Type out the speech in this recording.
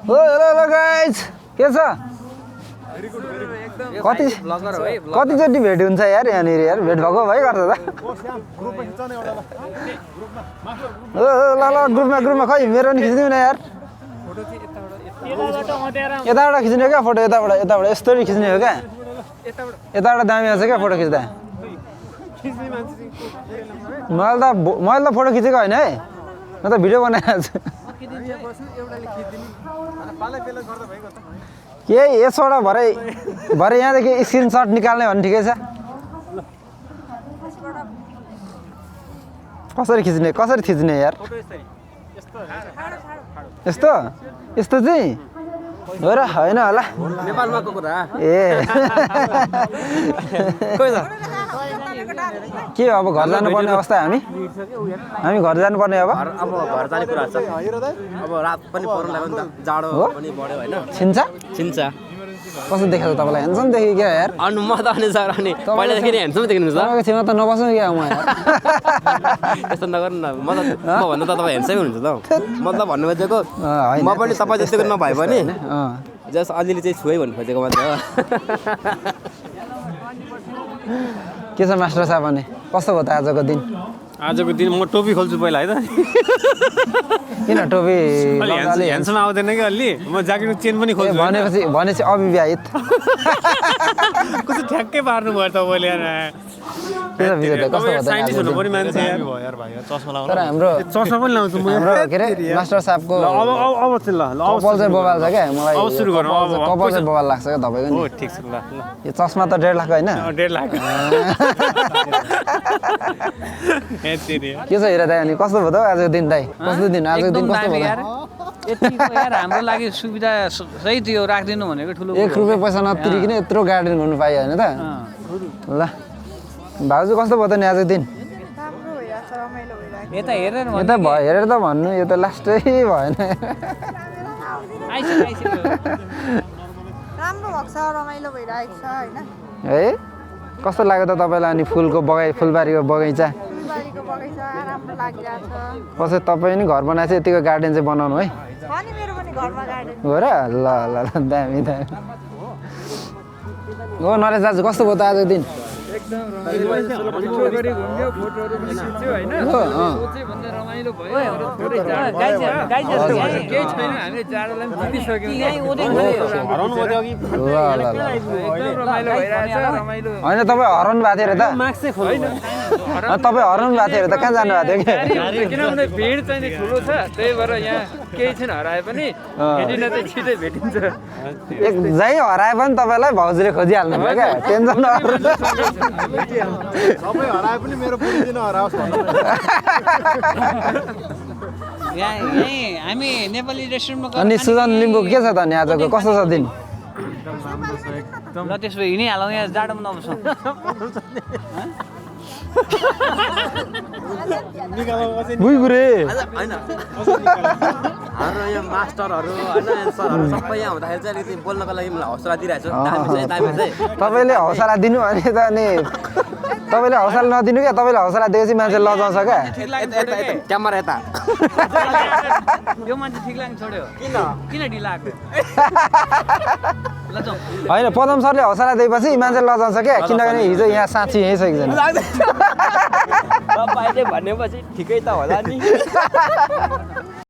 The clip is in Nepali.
हेलो गाइज के छ कतिचोटि भेट हुन्छ यार यहाँनिर यार भेट भएको भाइ गर्छ त ल ग्रुपमा खै मेरो पनि खिचिदिउँ न यार यताबाट खिच्ने क्या फोटो यताबाट यस्तरी खिच्ने हो क्या यताबाट दामी आउँछ क्या फोटो खिच्दा मैले त फोटो खिचेको होइन है म त भिडियो बनाएको छु के यसबाट भरे यहाँदेखि स्क्रिनसट निकाल्ने भने ठिकै छ कसरी खिच्ने यार यस्तो चाहिँ हो र होइन होला नेपालमा को कुरा ए के अब घर जानुपर्ने अवस्था हामी घर जानुपर्ने अब घर जाने कुरा छ अब रात पनि पर्न लाग्यो नि त जाडो पनि बढ्यो हैन छिन्छ कस्तो देखेको तपाईँलाई ह्यान्डसम देखेँ क्या यार अनि म त अनि सर अनि पहिलादेखि नै ह्यान्डसम देख्नुहुन्छ तपाईँको छेउमा त नबस्नु क्या म यस्तो नगर्नु न म भन्दा त तपाईँ ह्यान्डसमै हुनुहुन्छ त मतलब भन्नु खोजेको म पनि तपाईँ जतिको नभए पनि जस्ट अलिअलि चाहिँ छुइ भन्नु खोजेको मात्र हो के छ मास्टर साहब भने कस्तो भयो त आजको दिन म टोपी खोल्छु पहिला है त किन टोपी अलि ह्यान्डसम आउँदैन कि अलि म ज्याकेटको चेन पनि खोल्छु भनेपछि अविवाहित कस्तो ठ्याक्कै पार्नु भयो तपाईँले साइन्टिस्ट हुनु पर्ने मान्छे यार भाइ चस्मा लाउनु तर हाम्रो चस्मा पनि लाउँछु म के अरे मास्टर साहबको अब चाहिँ ल कपाल चाहिँ बबाल छ क्या मलाई अब सुरु गरौँ कपाल चाहिँ बबाल लाग्छ क्या तपाईँको हो नि ठिक छ ल यो चस्मा त 1.5 लाख होइन 1.5 लाख के छ हिरा दाइ अनि कस्तो भयो त आजको दिन दाइ कस्तो दिन आजको दिन कस्तो भयो यतिको यार हाम्रो लागि सुविधा सही थियो राखिदिनु भनेको ठुलो 1 रुपैयाँ पैसा नतिरिकन यत्रो गार्डन गर्नु पायो होइन त ल भाउजू कस्तो भयो त नि आजको दिन यता हेरेर हेरेर त भन्नु यो त लास्टै भएन राम्रो भएको छ रमाइलो भइरहेको छ होइन है कस्तो लाग्यो त तपाईँलाई अनि फुलबारीको बगैँचा राम्रो लागिरहेको छ कसै तपाईँ नि घर बनाएछ यतिको गार्डन चाहिँ बनाउनु है अनि मेरो पनि घरमा गार्डन हो र ल दामी हो नरेश दाजु कस्तो भयो त आजको दिन होइन तपाईँ हराउनु भएको थियो अरे त तपाईँ हराउनु भएको थियो अरे त कहाँ जानु भएको थियो किनभने भिड चाहिँ ठुलो छ त्यही भएर यहाँ केही छैन हराए पनि भेटिन चाहिँ छिटै भेटिन्छ जहीँ हराए पनि तपाईँलाई भाउजूले खोजिहाल्नु भयो क्या टेन्सन सबै हराए पनि मेरो पुरै दिन हराओस् यही हामी नेपाली रेस्टुरेन्टमा अनि सुजन लिम्बू के छ त नि आजको कस्तो छ दिन ल त्यसो भए हिँडिहालौँ यहाँ जाडोमा नबसौँ बुइगुरे हैन हाम्रो यहाँ मास्टरहरू हैन सरहरू सबै यहाँ हुँदाखेरि चाहिँ अलिकति बोल्नको लागि मलाई हौसला दिइरहेको छु दामी चाहिँ तपाईँले हौसला दिनु भने त अनि तपाईँले हौसला नदिनु क्या तपाईँले हौसला दिएपछि मान्छे लजाउँछ क्या क्यामेरा यता यो मान्छे ठिक लाग्नु छोड्यो किन ढिला आएको होइन पदम सरले हौसला दिएपछि मान्छे लजाउँछ क्या किनभने हिजो यहाँ साँच्ची यहीँ छ एकजना तपाईँले भनेपछि ठिकै त होला नि